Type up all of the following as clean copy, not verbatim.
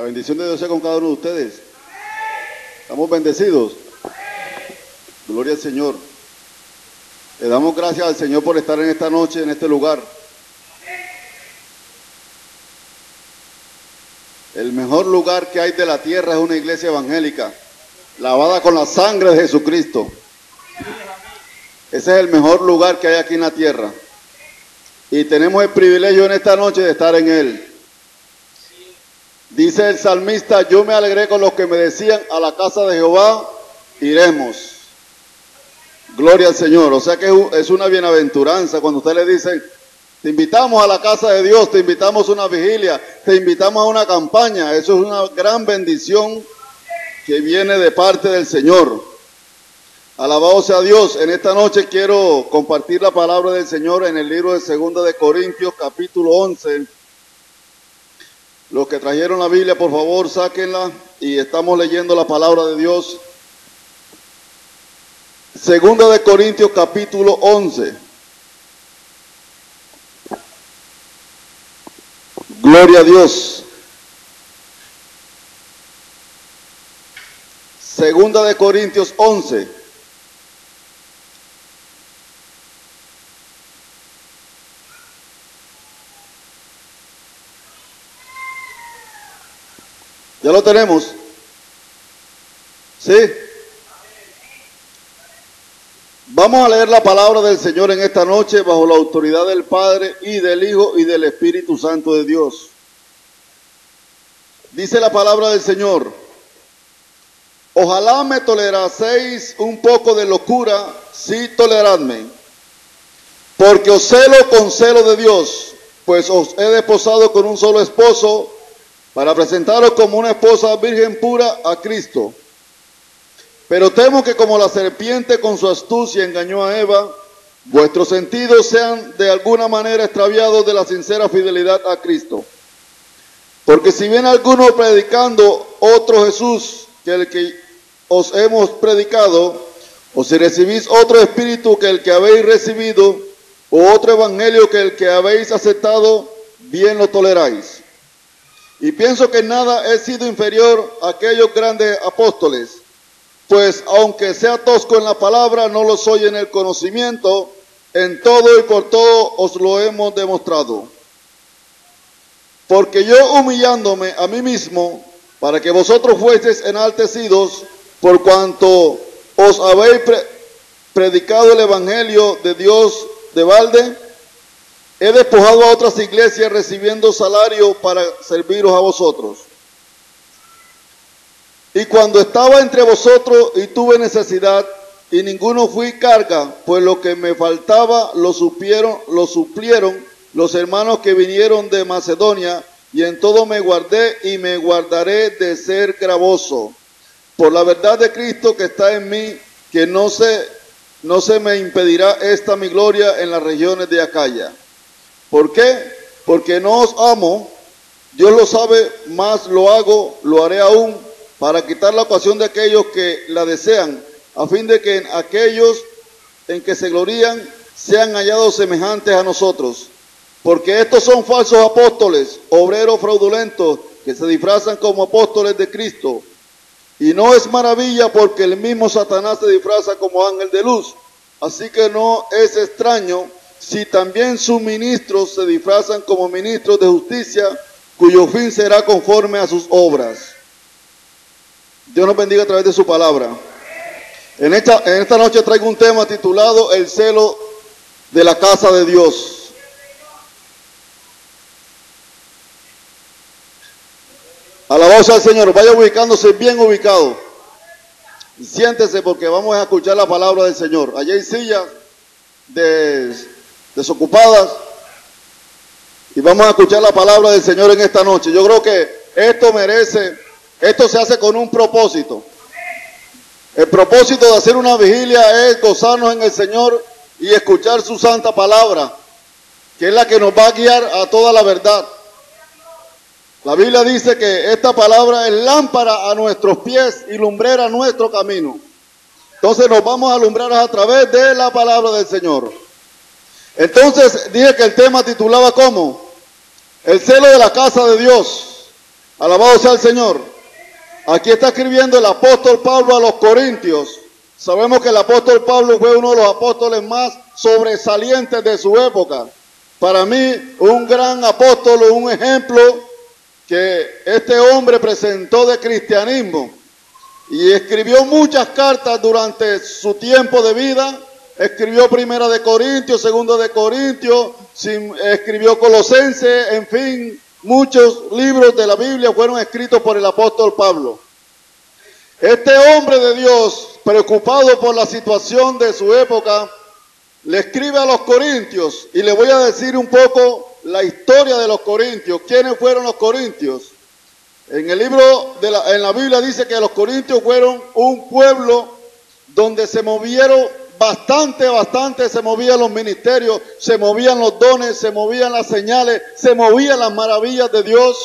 bendición de Dios sea con cada uno de ustedes. Estamos bendecidos. Gloria al Señor. Le damos gracias al Señor por estar en esta noche, en este lugar. El mejor lugar que hay de la tierra es una iglesia evangélica, lavada con la sangre de Jesucristo. Ese es el mejor lugar que hay aquí en la tierra. Y tenemos el privilegio en esta noche de estar en él. Dice el salmista: yo me alegré con los que me decían, a la casa de Jehová iremos. Gloria al Señor. O sea que es una bienaventuranza cuando usted le dice: te invitamos a la casa de Dios, te invitamos a una vigilia, te invitamos a una campaña. Eso es una gran bendición que viene de parte del Señor. Alabado sea Dios. En esta noche quiero compartir la palabra del Señor en el libro de 2 de Corintios, capítulo 11. Los que trajeron la Biblia, por favor, sáquenla y estamos leyendo la palabra de Dios. 2 de Corintios, capítulo 11. Gloria a Dios. 2 de Corintios 11. ¿Ya lo tenemos? ¿Sí? Vamos a leer la palabra del Señor en esta noche bajo la autoridad del Padre y del Hijo y del Espíritu Santo de Dios. Dice la palabra del Señor: ojalá me toleraseis un poco de locura, sí toleradme, porque os celo con celo de Dios, pues os he desposado con un solo esposo, para presentaros como una esposa virgen pura a Cristo. Pero temo que como la serpiente con su astucia engañó a Eva, vuestros sentidos sean de alguna manera extraviados de la sincera fidelidad a Cristo. Porque si viene alguno predicando otro Jesús que el que os hemos predicado, o si recibís otro espíritu que el que habéis recibido, o otro evangelio que el que habéis aceptado, bien lo toleráis. Y pienso que nada he sido inferior a aquellos grandes apóstoles, pues aunque sea tosco en la palabra, no lo soy en el conocimiento. En todo y por todo os lo hemos demostrado. Porque yo, humillándome a mí mismo, para que vosotros fueseis enaltecidos, por cuanto os habéis predicado el evangelio de Dios de balde, he despojado a otras iglesias recibiendo salario para serviros a vosotros. Y cuando estaba entre vosotros y tuve necesidad, y ninguno fui carga, pues lo que me faltaba lo suplieron los hermanos que vinieron de Macedonia, y en todo me guardé y me guardaré de ser gravoso, por la verdad de Cristo que está en mí, que no se me impedirá esta mi gloria en las regiones de Acaya. ¿Por qué? Porque no os amo, Dios lo sabe, más lo hago, lo haré aún, para quitar la ocasión de aquellos que la desean, a fin de que aquellos en que se glorían sean hallados semejantes a nosotros. Porque estos son falsos apóstoles, obreros fraudulentos, que se disfrazan como apóstoles de Cristo. Y no es maravilla, porque el mismo Satanás se disfraza como ángel de luz. Así que no es extraño si también sus ministros se disfrazan como ministros de justicia, cuyo fin será conforme a sus obras. Dios nos bendiga a través de su palabra. En esta noche traigo un tema titulado El celo de la casa de Dios. Alabado sea el Señor. Vaya ubicándose bien ubicado. Siéntese porque vamos a escuchar la palabra del Señor. Allá hay sillas desocupadas y vamos a escuchar la palabra del Señor en esta noche. Yo creo que esto se hace con un propósito. El propósito de hacer una vigilia es gozarnos en el Señor y escuchar su santa palabra, que es la que nos va a guiar a toda la verdad. La Biblia dice que esta palabra es lámpara a nuestros pies y lumbrera a nuestro camino. Entonces nos vamos a alumbrar a través de la palabra del Señor. Entonces dije que el tema titulaba ¿cómo? El celo de la casa de Dios. Alabado sea el Señor. Aquí está escribiendo el apóstol Pablo a los Corintios. Sabemos que el apóstol Pablo fue uno de los apóstoles más sobresalientes de su época. Para mí, un gran apóstol, un ejemplo que este hombre presentó de cristianismo. Y escribió muchas cartas durante su tiempo de vida. Escribió Primera de Corintios, Segunda de Corintios, escribió Colosenses, en fin, muchos libros de la Biblia fueron escritos por el apóstol Pablo. Este hombre de Dios, preocupado por la situación de su época, le escribe a los corintios, y le voy a decir un poco la historia de los corintios. ¿Quiénes fueron los corintios? En el libro en la Biblia dice que los corintios fueron un pueblo donde se movieron bastante, se movían los ministerios, se movían los dones, se movían las señales, se movían las maravillas de Dios.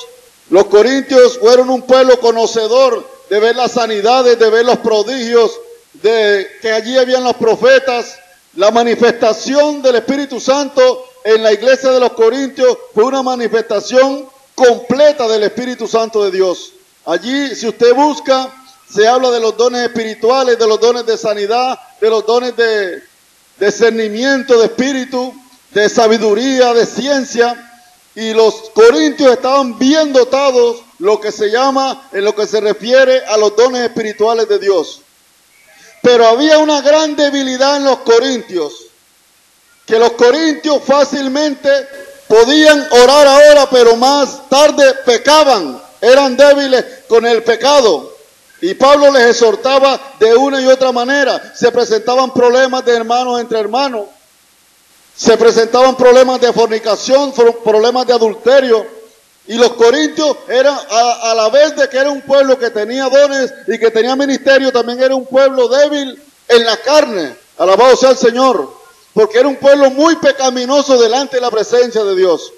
Los corintios fueron un pueblo conocedor de ver las sanidades, de ver los prodigios, de que allí habían los profetas. La manifestación del Espíritu Santo en la iglesia de los corintios fue una manifestación completa del Espíritu Santo de Dios. Allí, si usted busca, se habla de los dones espirituales, de los dones de sanidad, de los dones de discernimiento de espíritu, de sabiduría, de ciencia. Y los corintios estaban bien dotados, lo que se llama, en lo que se refiere a los dones espirituales de Dios. Pero había una gran debilidad en los corintios, que los corintios fácilmente podían orar ahora, pero más tarde pecaban, eran débiles con el pecado. Y Pablo les exhortaba de una y otra manera. Se presentaban problemas de hermanos entre hermanos, se presentaban problemas de fornicación, problemas de adulterio. Y los corintios eran, a la vez de que era un pueblo que tenía dones y que tenía ministerio, también era un pueblo débil en la carne. Alabado sea el Señor. Porque era un pueblo muy pecaminoso delante de la presencia de Dios.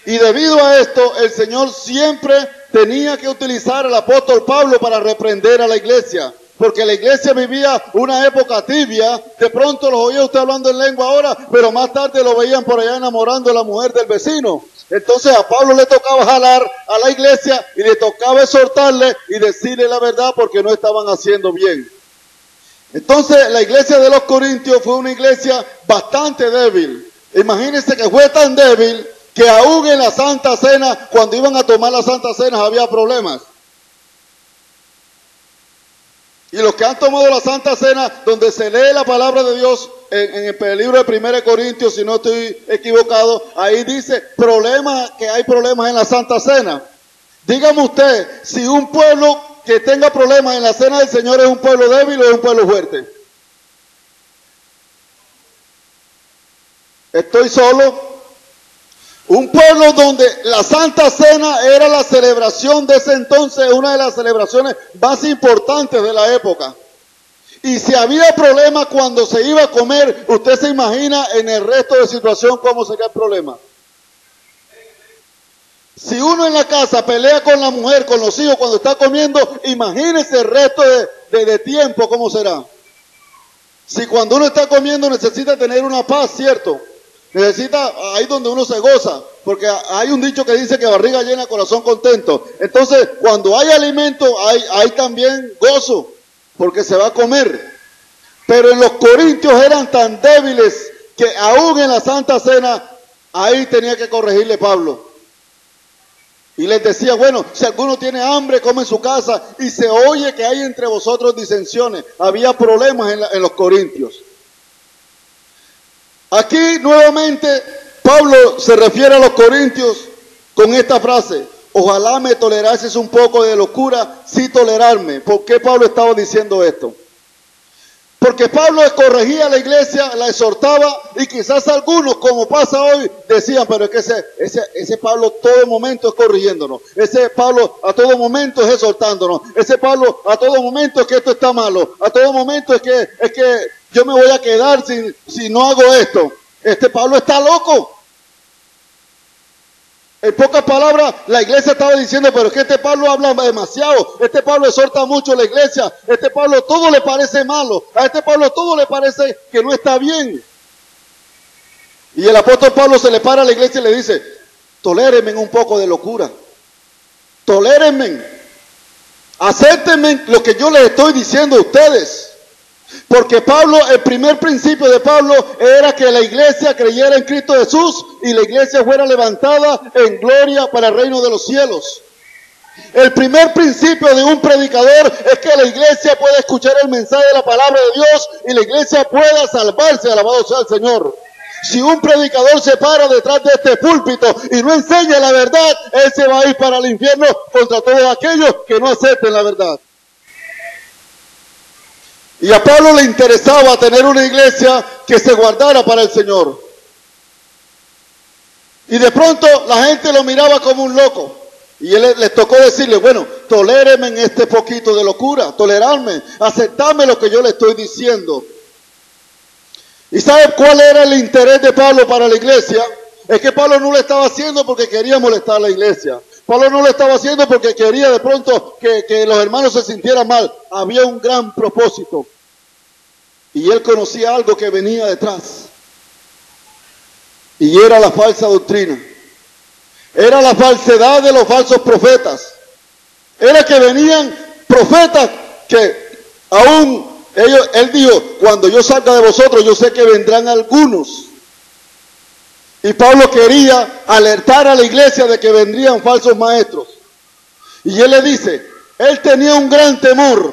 Y debido a esto, el Señor siempre tenía que utilizar al apóstol Pablo para reprender a la iglesia. Porque la iglesia vivía una época tibia. De pronto los oía usted hablando en lengua ahora, pero más tarde lo veían por allá enamorando a la mujer del vecino. Entonces a Pablo le tocaba jalar a la iglesia y le tocaba exhortarle y decirle la verdad porque no estaban haciendo bien. Entonces la iglesia de los corintios fue una iglesia bastante débil. Imagínense que fue tan débil que aún en la Santa Cena, cuando iban a tomar la Santa Cena, había problemas. Y los que han tomado la Santa Cena, donde se lee la palabra de Dios, en el libro de 1 Corintios, si no estoy equivocado, ahí dice que hay problemas en la Santa Cena. Dígame usted, si un pueblo que tenga problemas en la cena del Señor es un pueblo débil o es un pueblo fuerte. Estoy solo. Un pueblo donde la Santa Cena era la celebración de ese entonces, una de las celebraciones más importantes de la época. Y si había problemas cuando se iba a comer, usted se imagina en el resto de situación cómo sería el problema. Si uno en la casa pelea con la mujer, con los hijos cuando está comiendo, imagínese el resto de tiempo cómo será. Si cuando uno está comiendo necesita tener una paz, ¿cierto? Necesita, ahí donde uno se goza, porque hay un dicho que dice que barriga llena, corazón contento. Entonces, cuando hay alimento, hay también gozo, porque se va a comer. Pero en los corintios eran tan débiles que aún en la Santa Cena, ahí tenía que corregirle Pablo. Y les decía, bueno, si alguno tiene hambre, come en su casa, y se oye que hay entre vosotros disensiones. Había problemas en los corintios. Aquí nuevamente Pablo se refiere a los corintios con esta frase: ojalá me tolerases un poco de locura, sí tolerarme. ¿Por qué Pablo estaba diciendo esto? Porque Pablo corregía a la iglesia, la exhortaba, y quizás algunos, como pasa hoy, decían, pero es que ese Pablo todo momento es corrigiéndonos, ese Pablo a todo momento es exhortándonos, ese Pablo a todo momento es que esto está malo, a todo momento es que yo me voy a quedar si no hago esto. Este Pablo está loco. En pocas palabras, la iglesia estaba diciendo, pero es que este Pablo habla demasiado, este Pablo exhorta mucho a la iglesia, este Pablo todo le parece malo, a este Pablo todo le parece que no está bien. Y el apóstol Pablo se le para a la iglesia y le dice, tolérenme un poco de locura. tolérenme, acéptenme lo que yo les estoy diciendo a ustedes. Porque Pablo, el primer principio de Pablo era que la iglesia creyera en Cristo Jesús y la iglesia fuera levantada en gloria para el reino de los cielos. El primer principio de un predicador es que la iglesia pueda escuchar el mensaje de la palabra de Dios y la iglesia pueda salvarse, alabado sea el Señor. Si un predicador se para detrás de este púlpito y no enseña la verdad, él se va a ir para el infierno contra todos aquellos que no acepten la verdad. Y a Pablo le interesaba tener una iglesia que se guardara para el Señor. Y de pronto la gente lo miraba como un loco. Y él les tocó decirle, bueno, tolérenme en este poquito de locura, tolerarme, aceptarme lo que yo le estoy diciendo. ¿Y sabe cuál era el interés de Pablo para la iglesia? Es que Pablo no lo estaba haciendo porque quería molestar a la iglesia. Pablo no lo estaba haciendo porque quería de pronto que los hermanos se sintieran mal. Había un gran propósito. Y él conocía algo que venía detrás. Y era la falsa doctrina. Era la falsedad de los falsos profetas. Era que venían profetas que aún él dijo, cuando yo salga de vosotros, yo sé que vendrán algunos. Y Pablo quería alertar a la iglesia de que vendrían falsos maestros. Y él le dice, él tenía un gran temor.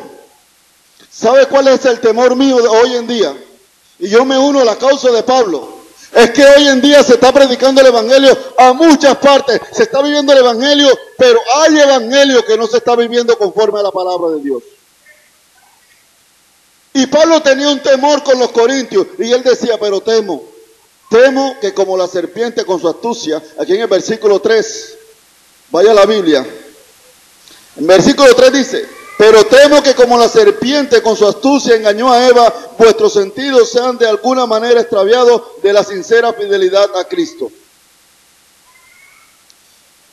¿Sabe cuál es el temor mío de hoy en día? Y yo me uno a la causa de Pablo. Es que hoy en día se está predicando el evangelio a muchas partes. Se está viviendo el evangelio, pero hay evangelio que no se está viviendo conforme a la palabra de Dios. Y Pablo tenía un temor con los corintios. Y él decía, pero temo que como la serpiente con su astucia, aquí en el versículo 3, vaya a la Biblia. En versículo 3 dice, pero temo que como la serpiente con su astucia engañó a Eva, vuestros sentidos sean de alguna manera extraviados de la sincera fidelidad a Cristo.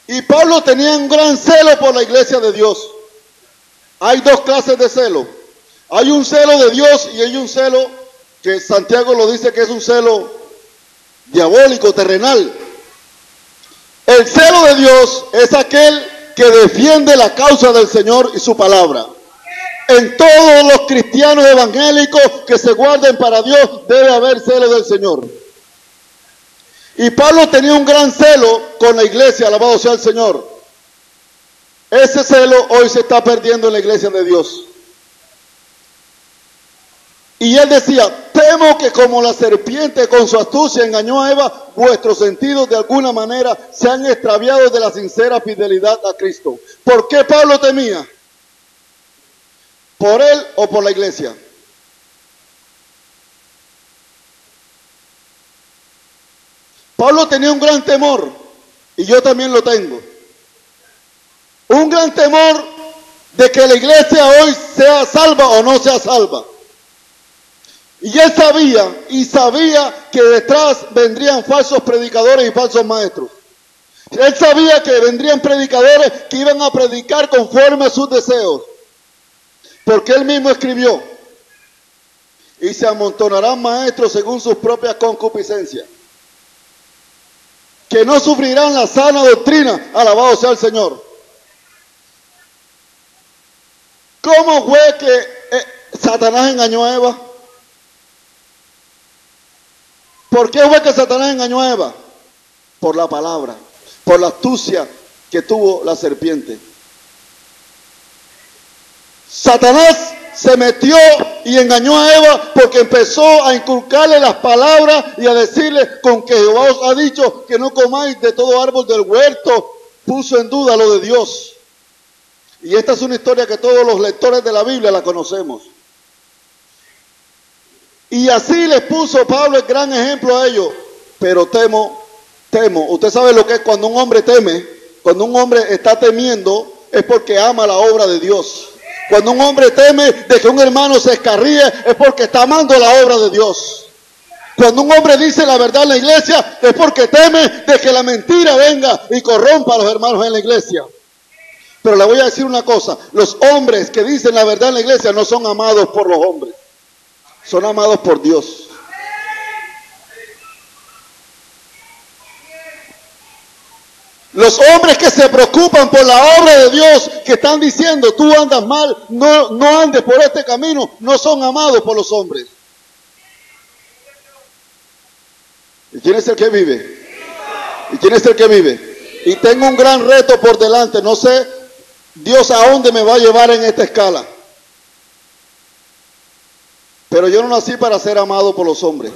Y Pablo tenía un gran celo por la iglesia de Dios. Hay dos clases de celo. Hay un celo de Dios y hay un celo que Santiago lo dice que es un celo diabólico, terrenal. El celo de Dios es aquel que defiende la causa del Señor y su palabra. En todos los cristianos evangélicos que se guarden para Dios debe haber celo del Señor. Y Pablo tenía un gran celo con la iglesia, alabado sea el Señor. Ese celo hoy se está perdiendo en la iglesia de Dios. Y él decía, temo que como la serpiente con su astucia engañó a Eva, vuestros sentidos de alguna manera se han extraviado de la sincera fidelidad a Cristo. ¿Por qué Pablo temía? ¿Por él o por la iglesia? Pablo tenía un gran temor, y yo también lo tengo. Un gran temor de que la iglesia hoy sea salva o no sea salva. Y él sabía que detrás vendrían falsos predicadores y falsos maestros. Él sabía que vendrían predicadores que iban a predicar conforme a sus deseos. Porque él mismo escribió, y se amontonarán maestros según sus propias concupiscencias, que no sufrirán la sana doctrina, alabado sea el Señor. ¿Cómo fue que Satanás engañó a Eva? ¿Por qué fue que Satanás engañó a Eva? Por la palabra, por la astucia que tuvo la serpiente. Satanás se metió y engañó a Eva porque empezó a inculcarle las palabras y a decirle, con que Jehová os ha dicho que no comáis de todo árbol del huerto, puso en duda lo de Dios. Y esta es una historia que todos los lectores de la Biblia la conocemos. Y así les puso Pablo el gran ejemplo a ellos. Pero temo. Usted sabe lo que es cuando un hombre teme. Cuando un hombre está temiendo es porque ama la obra de Dios. Cuando un hombre teme de que un hermano se escarríe es porque está amando la obra de Dios. Cuando un hombre dice la verdad en la iglesia es porque teme de que la mentira venga y corrompa a los hermanos en la iglesia. Pero le voy a decir una cosa. Los hombres que dicen la verdad en la iglesia no son amados por los hombres. Son amados por Dios. Los hombres que se preocupan por la obra de Dios, que están diciendo, tú andas mal, no andes por este camino, no son amados por los hombres. ¿Y quién es el que vive? ¿Y quién es el que vive? Y tengo un gran reto por delante. No sé Dios a dónde me va a llevar en esta escala. Pero yo no nací para ser amado por los hombres.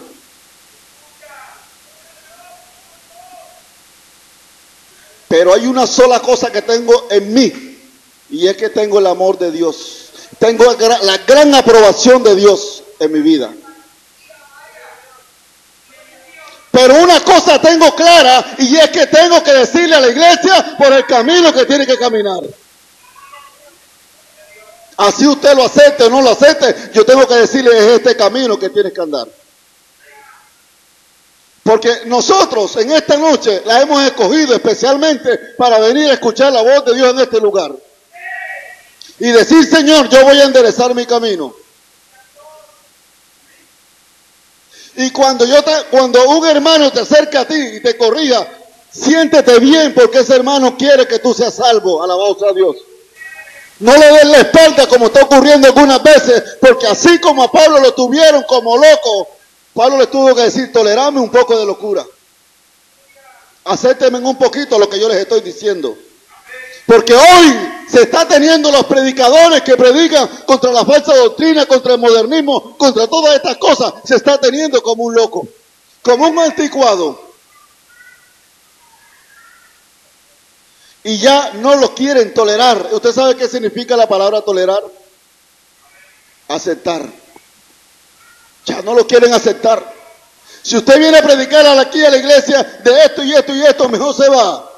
Pero hay una sola cosa que tengo en mí, y es que tengo el amor de Dios. Tengo la gran aprobación de Dios en mi vida. Pero una cosa tengo clara, y es que tengo que decirle a la iglesia por el camino que tiene que caminar. Así usted lo acepte o no lo acepte, yo tengo que decirle, es este camino que tienes que andar. Porque nosotros en esta noche la hemos escogido especialmente para venir a escuchar la voz de Dios en este lugar. Y decir, Señor, yo voy a enderezar mi camino. Y cuando un hermano te acerca a ti y te corrija, siéntete bien porque ese hermano quiere que tú seas salvo. Alabado sea Dios. No le des la espalda como está ocurriendo algunas veces, porque así como a Pablo lo tuvieron como loco, Pablo le tuvo que decir, tolerame un poco de locura. Acéptenme un poquito lo que yo les estoy diciendo. Porque hoy se está teniendo los predicadores que predican contra la falsa doctrina, contra el modernismo, contra todas estas cosas. Se está teniendo como un loco, como un anticuado. Y ya no lo quieren tolerar. ¿Usted sabe qué significa la palabra tolerar? Aceptar. Ya no lo quieren aceptar. Si usted viene a predicar aquí a la iglesia de esto y esto y esto, mejor se va.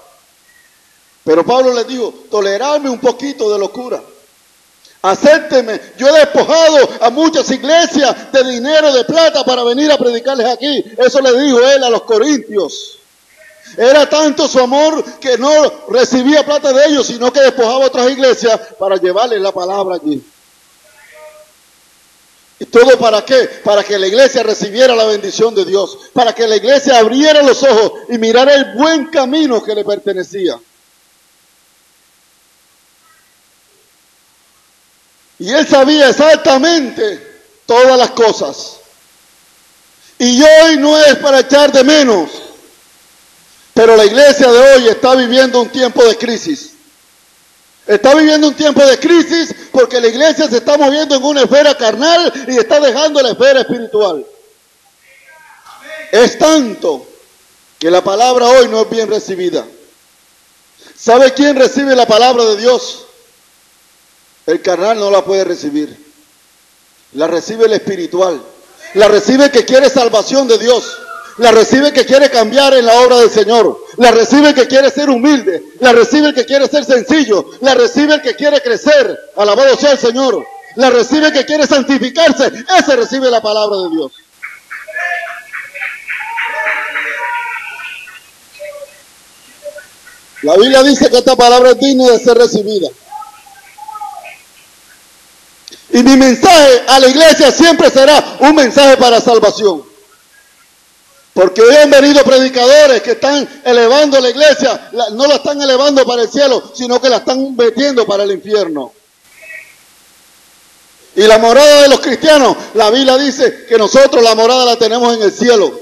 Pero Pablo les dijo, tolerarme un poquito de locura. Acépteme. Yo he despojado a muchas iglesias de dinero, de plata para venir a predicarles aquí. Eso le dijo él a los corintios. Era tanto su amor que no recibía plata de ellos, sino que despojaba a otras iglesias para llevarles la palabra allí. ¿Y todo para qué? Para que la iglesia recibiera la bendición de Dios, para que la iglesia abriera los ojos y mirara el buen camino que le pertenecía. Y él sabía exactamente todas las cosas. Y hoy no es para echar de menos, pero la iglesia de hoy está viviendo un tiempo de crisis. Está viviendo un tiempo de crisis porque la iglesia se está moviendo en una esfera carnal y está dejando la esfera espiritual. Es tanto que la palabra hoy no es bien recibida. ¿Sabe quién recibe la palabra de Dios? El carnal no la puede recibir. La recibe el espiritual. La recibe el que quiere salvación de Dios. La recibe el que quiere cambiar en la obra del Señor. La recibe el que quiere ser humilde. La recibe el que quiere ser sencillo. La recibe el que quiere crecer. Alabado sea el Señor. La recibe el que quiere santificarse. Ese recibe la palabra de Dios. La Biblia dice que esta palabra es digna de ser recibida. Y mi mensaje a la iglesia siempre será un mensaje para salvación. Porque hoy han venido predicadores que están elevando la iglesia, no la están elevando para el cielo, sino que la están metiendo para el infierno. Y la morada de los cristianos, la Biblia dice que nosotros la morada la tenemos en el cielo.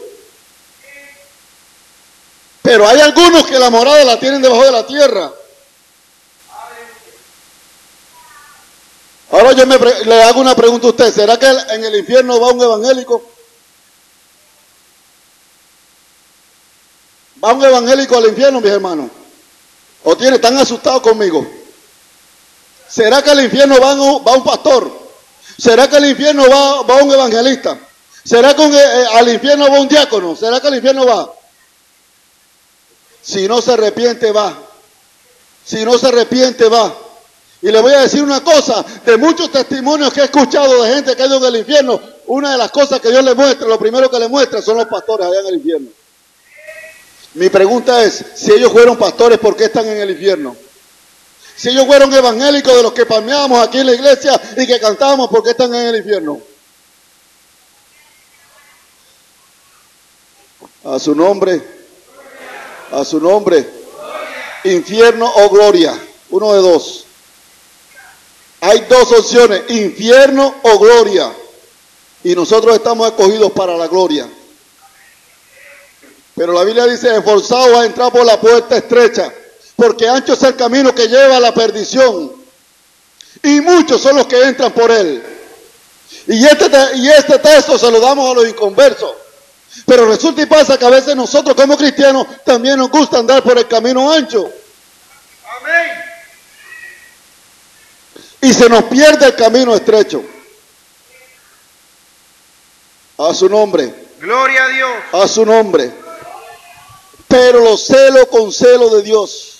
Pero hay algunos que la morada la tienen debajo de la tierra. Ahora yo le hago una pregunta a usted, ¿será que en el infierno va un evangélico? ¿Va un evangélico al infierno, mis hermanos? ¿O están asustados conmigo? ¿Será que al infierno va un pastor? ¿Será que al infierno va un evangelista? ¿Será que al infierno va un diácono? ¿Será que al infierno va? Si no se arrepiente, va. Si no se arrepiente, va. Y le voy a decir una cosa, de muchos testimonios que he escuchado de gente que ha ido en el infierno, una de las cosas que Dios le muestra, lo primero que le muestra son los pastores allá en el infierno. Mi pregunta es, si ellos fueron pastores, ¿por qué están en el infierno? Si ellos fueron evangélicos de los que palmeábamos aquí en la iglesia y que cantábamos, ¿por qué están en el infierno? A su nombre, a su nombre. infierno o gloria. Uno de dos. Hay dos opciones, infierno o gloria. Y nosotros estamos escogidos para la gloria. Pero la Biblia dice, esforzados a entrar por la puerta estrecha, porque ancho es el camino que lleva a la perdición, y muchos son los que entran por él. Y este texto se lo damos a los inconversos. Pero resulta y pasa que a veces nosotros como cristianos también nos gusta andar por el camino ancho. Amén. Y se nos pierde el camino estrecho. A su nombre. Gloria a Dios. A su nombre. Pero lo celo con celo de Dios.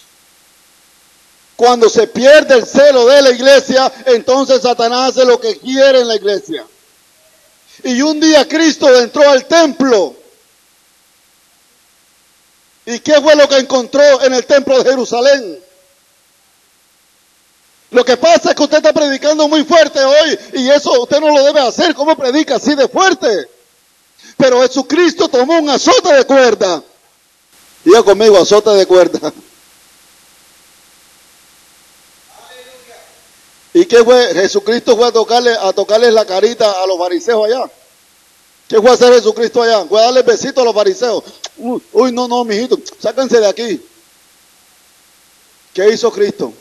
Cuando se pierde el celo de la iglesia, entonces Satanás hace lo que quiere en la iglesia. Y un día Cristo entró al templo. ¿Y qué fue lo que encontró en el templo de Jerusalén? Lo que pasa es que usted está predicando muy fuerte hoy y eso usted no lo debe hacer. ¿Cómo predica así de fuerte? Pero Jesucristo tomó un azote de cuerda. Diga conmigo, azote de cuerda. ¿Y qué fue? Jesucristo fue a tocarles la carita a los fariseos allá. ¿Qué fue a hacer Jesucristo allá? Fue a darle besitos a los fariseos. Uy, no, mijito, sáquense de aquí. ¿Qué hizo Cristo?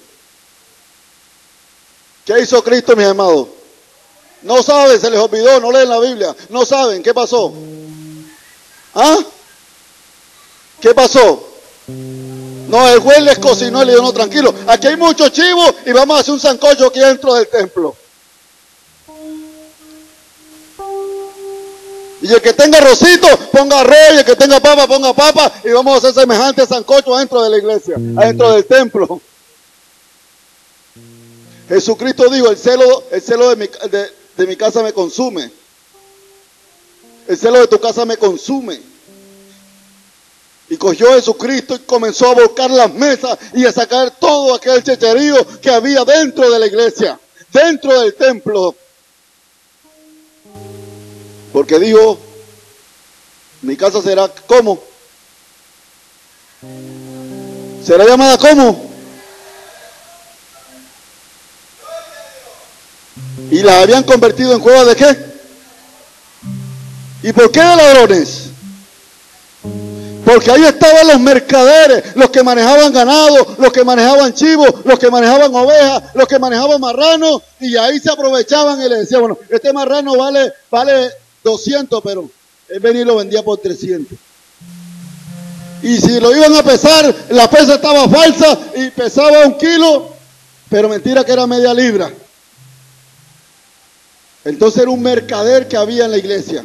¿Qué hizo Cristo, mis amados? No saben, se les olvidó, no leen la Biblia. No saben, ¿qué pasó? ¿Ah? ¿Qué pasó? No, el juez les cocinó y le dijo, no, tranquilo, aquí hay muchos chivos y vamos a hacer un sancocho aquí dentro del templo. Y el que tenga arrocito, ponga arroz, y el que tenga papa, ponga papa, y vamos a hacer semejante sancocho dentro de la iglesia, adentro del templo. Jesucristo dijo, el celo de mi casa me consume. El celo de tu casa me consume. Y cogió Jesucristo y comenzó a volcar las mesas y a sacar todo aquel checherío que había dentro de la iglesia, dentro del templo. Porque dijo, mi casa será ¿cómo? ¿Será llamada cómo? Y la habían convertido en cueva de qué? ¿Y por qué de ladrones? Porque ahí estaban los mercaderes, los que manejaban ganado, los que manejaban chivos, los que manejaban ovejas, los que manejaban marranos, y ahí se aprovechaban y le decían, bueno, este marrano vale 200, pero él venía y lo vendía por 300. Y si lo iban a pesar, la pesa estaba falsa y pesaba 1 kilo, pero mentira que era media libra. Entonces era un mercader que había en la iglesia.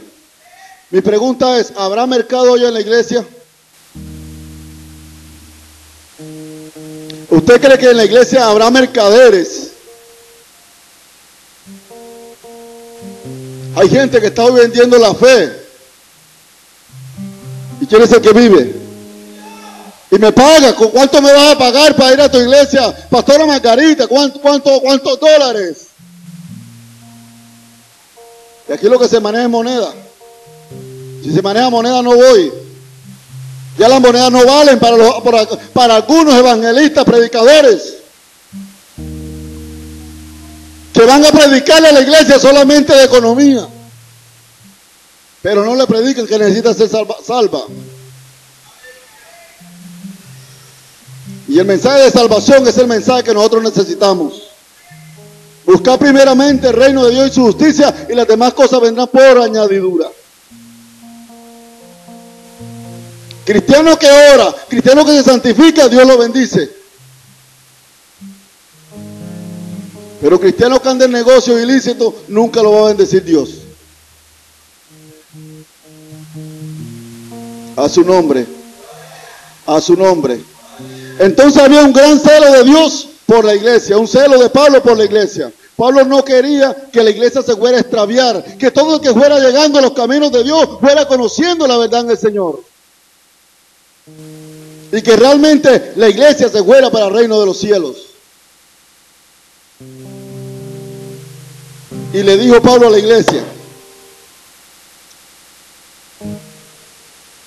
Mi pregunta es, ¿habrá mercado hoy en la iglesia? ¿Usted cree que en la iglesia habrá mercaderes? Hay gente que está hoy vendiendo la fe. ¿Y quién es el que vive? Y me paga. ¿Cuánto me vas a pagar para ir a tu iglesia? Pastora Margarita, ¿cuántos dólares? Y aquí lo que se maneja es moneda. Si se maneja moneda no voy. Ya las monedas no valen para algunos evangelistas, predicadores, que van a predicarle a la iglesia solamente de economía, pero no le predican que necesita ser salva. Y el mensaje de salvación es el mensaje que nosotros necesitamos. Buscar primeramente el reino de Dios y su justicia, y las demás cosas vendrán por añadidura. Cristiano que ora, cristiano que se santifica, Dios lo bendice. Pero cristiano que anda en negocios ilícitos, nunca lo va a bendecir Dios. A su nombre. A su nombre. Entonces había un gran celo de Dios por la iglesia, un celo de Pablo por la iglesia. Pablo no quería que la iglesia se fuera a extraviar, que todo el que fuera llegando a los caminos de Dios fuera conociendo la verdad del Señor. Y que realmente la iglesia se fuera para el reino de los cielos. Y le dijo Pablo a la iglesia,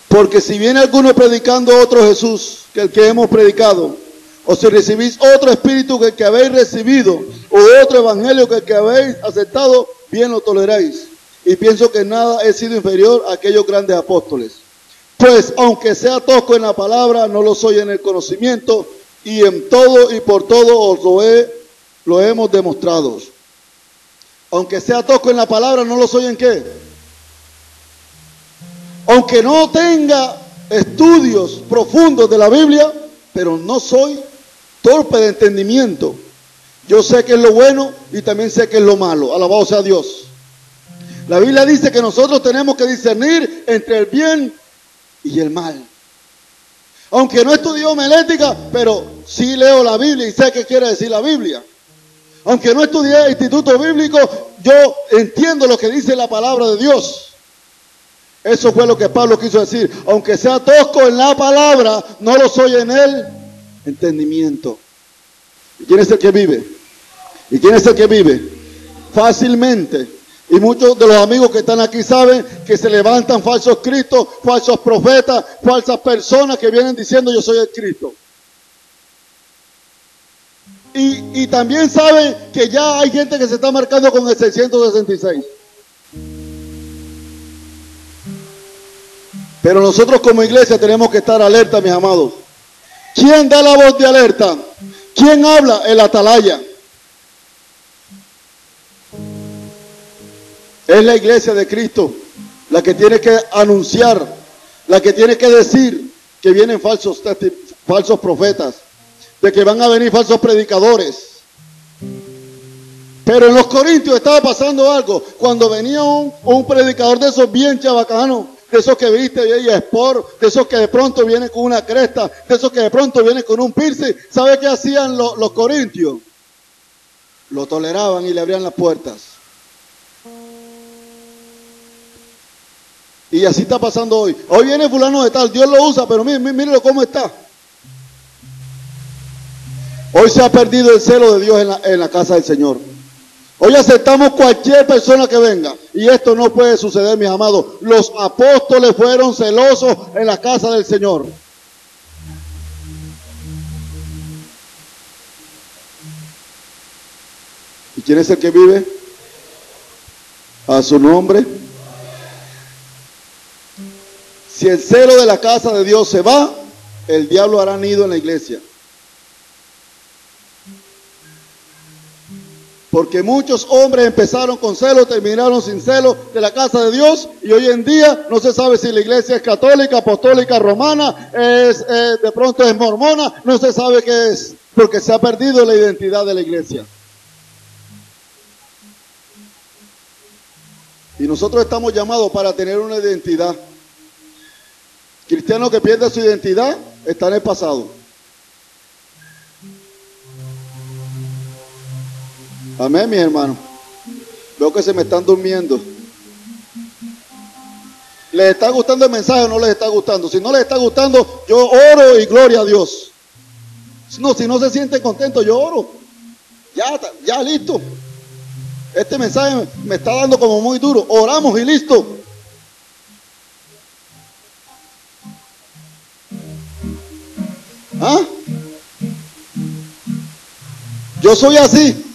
porque si viene alguno predicando otro Jesús que el que hemos predicado, o si recibís otro espíritu que el que habéis recibido, o otro evangelio que el que habéis aceptado, bien lo toleráis. Y pienso que nada he sido inferior a aquellos grandes apóstoles. Pues aunque sea tosco en la palabra, no lo soy en el conocimiento, y en todo y por todo os lo hemos demostrado. Aunque sea tosco en la palabra, no lo soy en qué. Aunque no tenga estudios profundos de la Biblia, pero no soy torpe de entendimiento. Yo sé que es lo bueno y también sé que es lo malo. Alabado sea Dios. La Biblia dice que nosotros tenemos que discernir entre el bien y el mal. Aunque no estudio homilética, pero sí leo la Biblia y sé qué quiere decir la Biblia. Aunque no estudié instituto bíblico, yo entiendo lo que dice la palabra de Dios. Eso fue lo que Pablo quiso decir. Aunque sea tosco en la palabra, no lo soy en el entendimiento. ¿Y quién es el que vive? ¿Y quién es el que vive? Fácilmente. Y muchos de los amigos que están aquí saben que se levantan falsos cristos, falsos profetas, falsas personas que vienen diciendo yo soy el Cristo. Y también saben que ya hay gente que se está marcando con el 666. Pero nosotros como iglesia tenemos que estar alerta, mis amados. ¿Quién da la voz de alerta? ¿Quién habla? El atalaya. Es la iglesia de Cristo la que tiene que anunciar, la que tiene que decir que vienen falsos profetas, de que van a venir falsos predicadores. Pero en los Corintios estaba pasando algo. Cuando venía un predicador de esos bien chabacanos, de esos que viste y sport, de esos que de pronto vienen con una cresta, de esos que de pronto vienen con un piercing, ¿sabe qué hacían los corintios? Lo toleraban y le abrían las puertas. Y así está pasando hoy. Hoy viene fulano de tal, Dios lo usa, pero mírelo cómo está. Hoy se ha perdido el celo de Dios en la casa del Señor. Hoy aceptamos cualquier persona que venga. Y esto no puede suceder, mis amados. Los apóstoles fueron celosos en la casa del Señor. ¿Y quién es el que vive? A su nombre. Si el celo de la casa de Dios se va, el diablo hará nido en la iglesia. Porque muchos hombres empezaron con celo, terminaron sin celo de la casa de Dios, y hoy en día no se sabe si la iglesia es católica, apostólica, romana, de pronto es mormona, no se sabe qué es, porque se ha perdido la identidad de la iglesia. Y nosotros estamos llamados para tener una identidad. Cristiano que pierde su identidad está en el pasado. Amén, mis hermanos. Veo que se me están durmiendo. ¿Les está gustando el mensaje o no les está gustando? Si no les está gustando, yo oro y gloria a Dios. No, si no se sienten contentos, yo oro. Ya listo. Este mensaje me está dando como muy duro. Oramos y listo. ¿Ah? Yo soy así.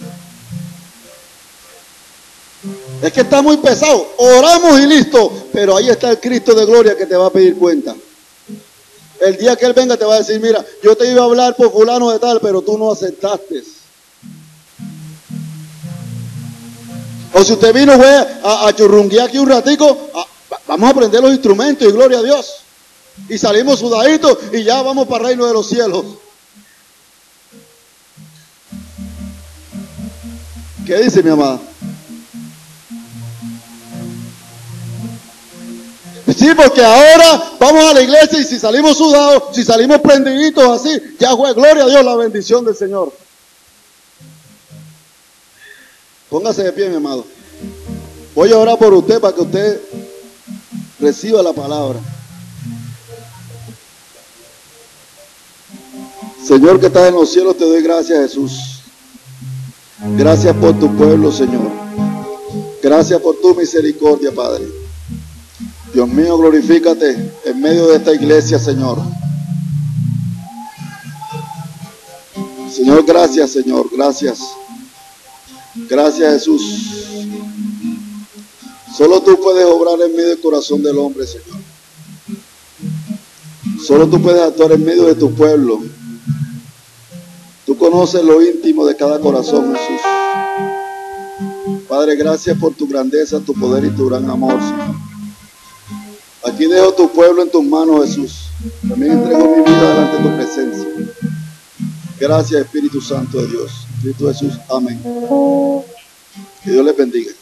Es que está muy pesado. Oramos y listo. Pero ahí está el Cristo de gloria que te va a pedir cuenta. El día que Él venga te va a decir, mira, yo te iba a hablar por fulano de tal, pero tú no aceptaste. O si usted vino fue a churrunguear aquí un ratico, vamos a aprender los instrumentos y gloria a Dios. Y salimos sudaditos y ya vamos para el reino de los cielos. ¿Qué dice mi amada? Sí, porque ahora vamos a la iglesia y si salimos sudados, si salimos prendiditos así, ya fue, gloria a Dios, la bendición del Señor. Póngase de pie, mi amado. Voy a orar por usted para que usted reciba la palabra. Señor que estás en los cielos, te doy gracias, Jesús. Gracias por tu pueblo, Señor. Gracias por tu misericordia, Padre. Dios mío, glorifícate en medio de esta iglesia, Señor. Señor, gracias, Señor, gracias. Gracias, Jesús. Solo tú puedes obrar en medio del corazón del hombre, Señor. Solo tú puedes actuar en medio de tu pueblo. Tú conoces lo íntimo de cada corazón, Jesús. Padre, gracias por tu grandeza, tu poder y tu gran amor, Señor. Aquí dejo tu pueblo en tus manos, Jesús. También entrego mi vida delante de tu presencia. Gracias, Espíritu Santo de Dios. Cristo Jesús, amén. Que Dios les bendiga.